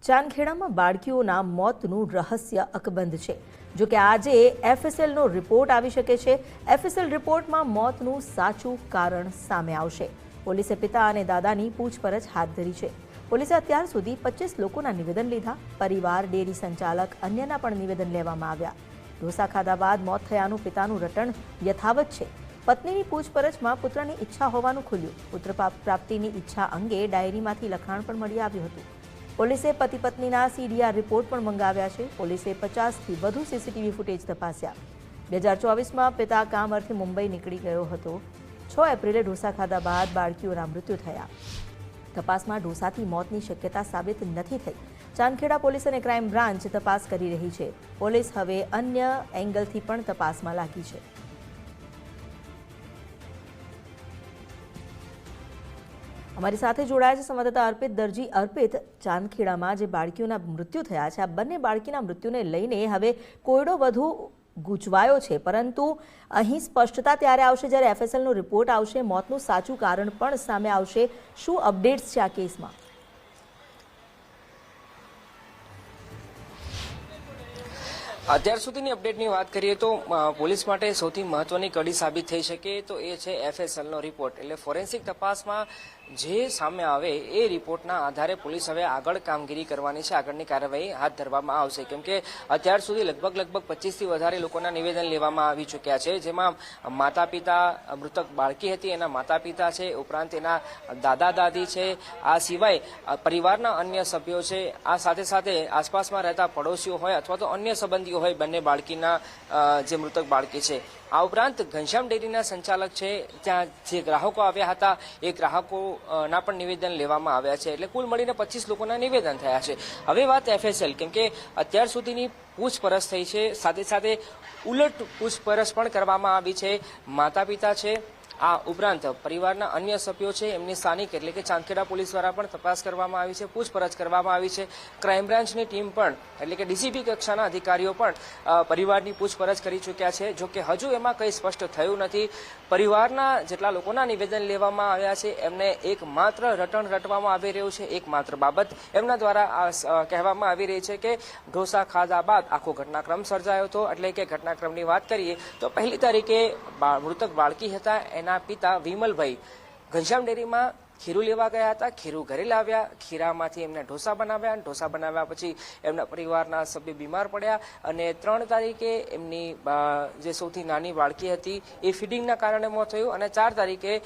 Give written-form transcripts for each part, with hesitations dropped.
ચાંદખેડામાં બાળકીઓના મોતનું રહસ્ય અકબંધ છે. જો કે આજે એફએસએલનો રિપોર્ટ આવી શકે છે. એફએસએલ રિપોર્ટમાં મોતનું સાચું કારણ સામે આવશે. પોલીસે પિતા અને દાદાની પૂછપરછ હાથ ધરી છે. પોલીસે અત્યાર સુધી 25 લોકોના નિવેદન લીધા. પરિવાર, ડેરી સંચાલક, અન્યના પણ નિવેદન લેવામાં આવ્યા. ઢોસા ખાધા બાદ મોત થયાનું પિતાનું રટણ યથાવત છે. પત્નીની પૂછપરછમાં પુત્રની ઈચ્છા હોવાનું ખુલ્યું. પુત્ર પ્રાપ્તિની ઈચ્છા અંગે ડાયરીમાંથી લખાણ પણ મળી આવ્યું હતું. પોલીસે પતિ પત્નીના સીડીઆર રિપોર્ટ પણ મંગાવ્યા છે. પોલીસે 50થી વધુ સીસીટીવી ફૂટેજ તપાસ્યા. 2024માં પિતા કામ અર્થે મુંબઈ નીકળી ગયો હતો. 6 એપ્રિલે ઢોસા ખાધા બાદ બાળકીઓના મૃત્યુ થયા. તપાસમાં ઢોસાથી મોતની શક્યતા સાબિત નથી થઈ. ચાંદખેડા પોલીસ અને ક્રાઇમ બ્રાન્ચ તપાસ કરી રહી છે. પોલીસ હવે અન્ય એંગલથી પણ તપાસમાં લાગી છે. અમારી સાથે જોડાયા છે સંવાદદાતા અર્પિત દરજી. અર્પિત, ચાંદખેડામાં જે બાળકીઓના મૃત્યુ થયા છે, આ બંને બાળકીના મૃત્યુને લઈને હવે કોયડો વધુ ગૂંચવાયો છે, પરંતુ અહીં સ્પષ્ટતા ત્યારે આવશે જ્યારે એફએસએલનો રિપોર્ટ આવશે, મોતનું સાચું કારણ પણ સામે આવશે. શું અપડેટ્સ છે આ કેસમાં? અત્યાર સુધીની અપડેટની વાત કરીએ તો પોલીસ માટે સૌથી મહત્વની કડી સાબિત થઈ શકે તો એ છે એફએસએલનો રિપોર્ટ. એટલે ફોરેન્સિક તપાસમાં જે સામે આવે એ રિપોર્ટના આધારે પોલીસ હવે આગળ કામગીરી કરવાની છે, આગળની કાર્યવાહી હાથ ધરવામાં આવશે. કેમ કે અત્યાર સુધી લગભગ 25થી વધારે લોકોના નિવેદન લેવામાં આવી ચૂક્યા છે, જેમાં માતા પિતા, મૃતક બાળકી હતી એના માતા પિતા છે, ઉપરાંત એના દાદા દાદી છે, આ સિવાય પરિવારના અન્ય સભ્યો છે, આ સાથે સાથે આસપાસમાં રહેતા પડોશીઓ હોય અથવા તો અન્ય સંબંધીઓ હોય બંને બાળકીના જે મૃતક બાળકી છે. આ ઉપરાંત ઘનશ્યામ ડેરીના સંચાલક છે, ત્યાં જે ગ્રાહકો આવ્યા હતા એ ગ્રાહકોના પણ નિવેદન લેવામાં આવ્યા છે. એટલે કુલ મળીને 25 લોકોના નિવેદન થયા છે. હવે વાત એફએસએલ, કેમ કે અત્યાર સુધીની પૂછપરછ થઈ છે, સાથે સાથે ઉલટ પૂછપરછ પણ કરવામાં આવી છે. માતા પિતા છે, આ ઉપરાંત પરિવારના અન્ય સભ્યો છે, એમની સ્થાનિક એટલે કે ચાંદખેડા પોલીસ દ્વારા પણ તપાસ કરવામાં આવી છે, પૂછપરછ કરવામાં આવી છે. ક્રાઇમ બ્રાન્ચની ટીમ પણ એટલે કે ડીસીપી કક્ષાના અધિકારીઓ પણ પરિવારની પૂછપરછ કરી ચૂક્યા છે. જો કે હજુ એમાં કંઈ સ્પષ્ટ થયું નથી. પરિવારના જેટલા લોકોના નિવેદન લેવામાં આવ્યા છે એમને એકમાત્ર રટણ રટવામાં આવી રહ્યું છે. એકમાત્ર બાબત એમના દ્વારા કહેવામાં આવી રહી છે કે ઢોસા ખાધા બાદ આખો ઘટનાક્રમ સર્જાયો હતો. એટલે કે ઘટનાક્રમની વાત કરીએ તો 1 તારીખે મૃતક બાળકી હતા, એના પિતા વિમલભાઈ ઘનશ્યામ ડેરીમાં ખીરું લેવા ગયા હતા. ખીરું ઘરે લાવ્યા, ખીરામાંથી એમને ઢોસા બનાવ્યા. ઢોસા બનાવ્યા પછી એમના પરિવારના સભ્ય બીમાર પડ્યા અને 3 તારીખે એમની જે સૌથી નાની બાળકી હતી એ ફીડિંગના કારણે મોત થયું અને 4 તારીખે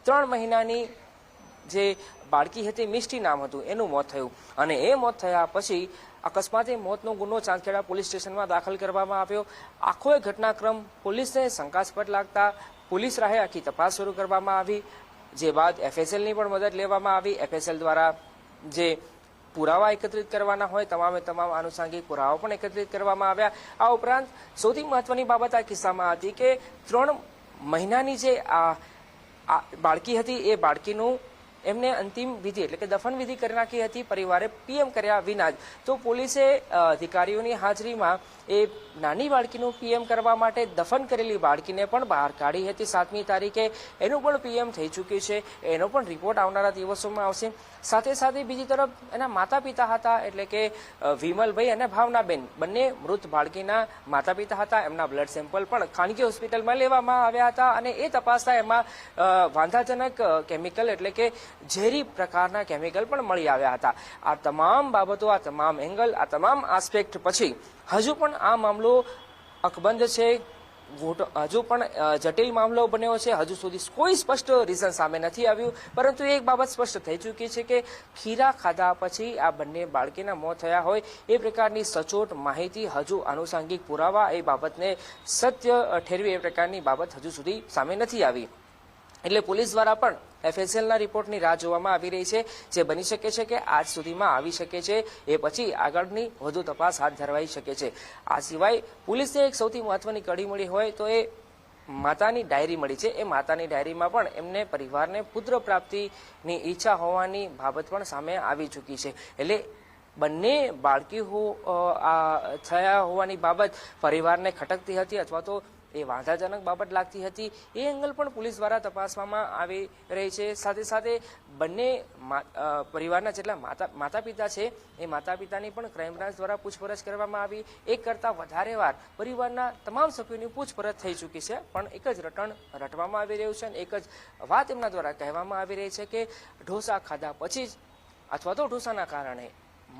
3 મહિનાની જે બાળકી હતી, મિષ્ટી નામ હતું, એનું મોત થયું. અને એ મોત થયા પછી અકસ્માતે મોતનો ગુનો ચાંદખેડા પોલીસ સ્ટેશનમાં દાખલ કરવામાં આવ્યો. આખો ઘટનાક્રમ પોલીસને શંકાસ્પદ લાગતા પોલીસ રાહે આખી તપાસ શરૂ કરવામાં આવી, જે બાદ એફએસએલની પણ મદદ લેવામાં આવી. એફએસએલ દ્વારા જે પુરાવા એકત્રિત કરવાના હોય તમામ આનુષંગિક પુરાવા પણ એકત્રિત કરવામાં આવ્યા. આ ઉપરાંત સૌથી મહત્વની બાબત આ કિસ્સામાં હતી કે 3 મહિનાની જે બાળકી હતી એ બાળકીનું એમને અંતિમ વિધિ એટલે કે દફન વિધિ કરી નાખી હતી પરિવારે પીએમ કર્યા વિના જ. તો પોલીસે અધિકારીઓની હાજરીમાં એ નાની બાળકીનું પીએમ કરવા માટે દફન કરેલી બાળકીને પણ બહાર કાઢી હતી 7મી તારીખે. એનું પણ પીએમ થઈ ચૂક્યું છે. એનો પણ રિપોર્ટ આવનારા દિવસોમાં આવશે. સાથે સાથે બીજી તરફ એના માતા પિતા હતા એટલે કે વિમલભાઈ અને ભાવનાબેન, બંને મૃત બાળકીના માતા પિતા હતા. એમના બ્લડ સેમ્પલ પણ ખાનગી હોસ્પિટલમાં લેવામાં આવ્યા હતા અને એ તપાસતા એમાં વાંધાજનક કેમિકલ એટલે કે ઝેરી પ્રકારના કેમિકલ પણ મળી આવ્યા હતા. આ તમામ બાબતો, આ તમામ એંગલ, આ તમામ આસ્પેક્ટ પછી હજુ પણ આ મામલો અકબંધ છે, હજુ પણ જટિલ મામલો બન્યો છે. હજુ સુધી કોઈ સ્પષ્ટ રીઝન સામે નથી આવ્યું, પરંતુ એક બાબત સ્પષ્ટ થઈ ચૂકી છે કે ખીરા ખાધા પછી આ બંને બાળકીના મોત થયા હોય એ પ્રકારની સચોટ માહિતી, હજુ આનુષંગિક પુરાવા એ બાબતને સત્ય ઠેરવી એ પ્રકારની બાબત હજુ સુધી સામે નથી આવી. એટલે પોલીસ દ્વારા પણ એફએસએલના રિપોર્ટની રાહ જોવામાં આવી રહી છે, જે બની શકે છે કે આજ સુધીમાં આવી શકે છે. એ પછી આગળની વધુ તપાસ હાથ ધરવાઈ શકે છે. આ સિવાય પોલીસને એક સૌથી મહત્વની કડી મળી હોય તો એ માતાની ડાયરી મળી છે. એ માતાની ડાયરીમાં પણ એમને પરિવારને પુત્ર પ્રાપ્તિની ઈચ્છા હોવાની બાબત પણ સામે આવી ચૂકી છે. એટલે બંને બાળકી થયા હોવાની બાબત પરિવારને ખટકતી હતી અથવા તો એ વાંધાજનક બાબત લાગતી હતી. એ એંગલ પણ પોલીસ દ્વારા તપાસવામાં આવી રહી છે. સાથે સાથે બંને પરિવારના જેટલા માતા પિતા છે એ માતા પિતાની પણ ક્રાઇમ બ્રાન્ચ દ્વારા પૂછપરછ કરવામાં આવી. એક કરતાં વધારે વાર પરિવારના તમામ સભ્યોની પૂછપરછ થઈ ચૂકી છે, પણ એક જ રટણ રટવામાં આવી રહ્યું છે અને એક જ વાત એમના દ્વારા કહેવામાં આવી રહી છે કે ઢોસા ખાધા પછી જ અથવા તો ઢોસાના કારણે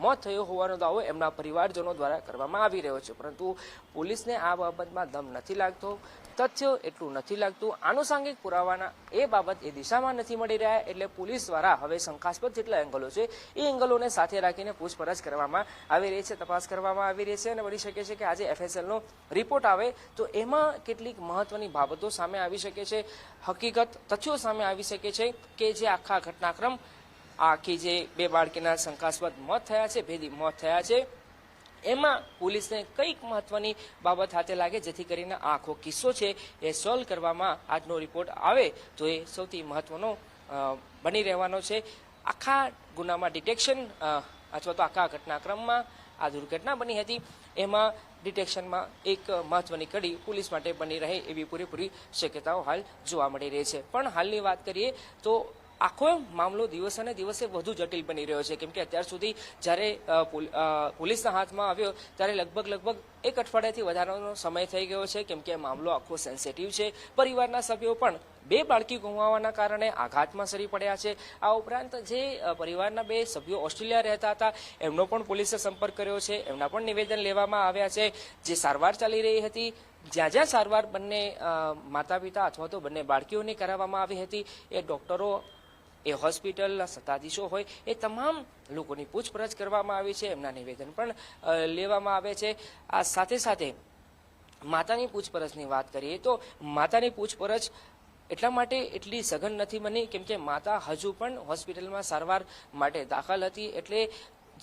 મોત થયો હોવાનો દાવો એમના પરિવારજનો દ્વારા કરવામાં આવી રહ્યો છે. પરંતુ પોલીસને આ બાબતમાં દમ નથી લાગતો, તથ્યો એટલું નથી લાગતું, આનુષાંગિક પુરાવાના એ બાબત એ દિશામાં નથી મળી રહ્યા. એટલે પોલીસ દ્વારા હવે શંકાસ્પદ જેટલા એંગલો છે એ એંગલોને સાથે રાખીને પૂછપરછ કરવામાં આવી રહી છે, તપાસ કરવામાં આવી રહી છે. અને બની શકે છે કે આજે FSLનો રિપોર્ટ આવે તો એમાં કેટલીક મહત્વની બાબતો સામે આવી શકે છે, હકીકત તથ્યો સામે આવી શકે છે કે જે આખા ઘટનાક્રમ આખી જે બે બાળકીના શંકાસ્પદ મોત થયા છે, ભેદી મોત થયા છે, એમાં પોલીસને કંઈક મહત્વની બાબત હાથે લાગે જેથી કરીને આ આખો કિસ્સો છે એ સોલ્વ કરવામાં આજનો રિપોર્ટ આવે તો એ સૌથી મહત્વનો બની રહેવાનો છે. આખા ગુનામાં ડિટેક્શન અથવા તો આખા ઘટનાક્રમમાં આ દુર્ઘટના બની હતી એમાં ડિટેક્શનમાં એક મહત્વની કડી પોલીસ માટે બની રહે એવી પૂરેપૂરી શક્યતાઓ હાલ જોવા મળી રહી છે. પણ હાલની વાત કરીએ તો આખો મામલો દિવસે ને દિવસે વધુ જટિલ બની રહ્યો છે, કેમ કે અત્યાર સુધી જ્યારે પોલીસના હાથમાં આવ્યો ત્યારે લગભગ એક અઠવાડિયાથી વધારાનો સમય થઈ ગયો છે, કેમ કે મામલો આખો સેન્સિટિવ છે. પરિવારના સભ્યો પણ બે બાળકી ગુમાવવાના કારણે આઘાતમાં સરી પડ્યા છે. આ ઉપરાંત જે પરિવારના બે સભ્યો ઓસ્ટ્રેલિયા રહેતા હતા એમનો પણ પોલીસે સંપર્ક કર્યો છે, એમના પણ નિવેદન લેવામાં આવ્યા છે. જે સારવાર ચાલી રહી હતી, જ્યાં સારવાર બંને માતા પિતા અથવા તો બંને બાળકીઓની કરાવવામાં આવી હતી, એ ડોક્ટરો, એ હોસ્પિટલના સત્તાધીશો હોય, એ તમામ લોકોની પૂછપરછ કરવામાં આવી છે, એમના નિવેદન પણ લેવામાં આવે છે. આ સાથે સાથે માતાની પૂછપરછની વાત કરીએ તો માતાની પૂછપરછ એટલા માટે એટલી સઘન નથી બની કેમ કે માતા હજુ પણ હોસ્પિટલમાં સારવાર માટે દાખલ હતી. એટલે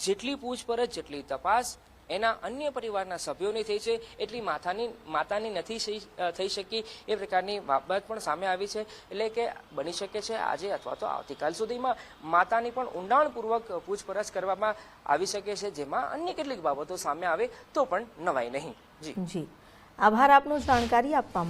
જેટલી પૂછપરછ, જેટલી તપાસ એના અન્ય પરિવારના સભ્યોની થઈ છે એટલી માતાની નથી થઈ શકી, એ પ્રકારની બાબત પણ સામે આવી છે. એટલે કે બની શકે છે આજે અથવા તો આવતીકાલ સુધીમાં માતાની પણ ઊંડાણપૂર્વક પૂછપરછ કરવામાં આવી શકે છે, જેમાં અન્ય કેટલીક બાબતો સામે આવે તો પણ નવાઈ નહીં. જી, આભાર આપનો જાણકારી આપવા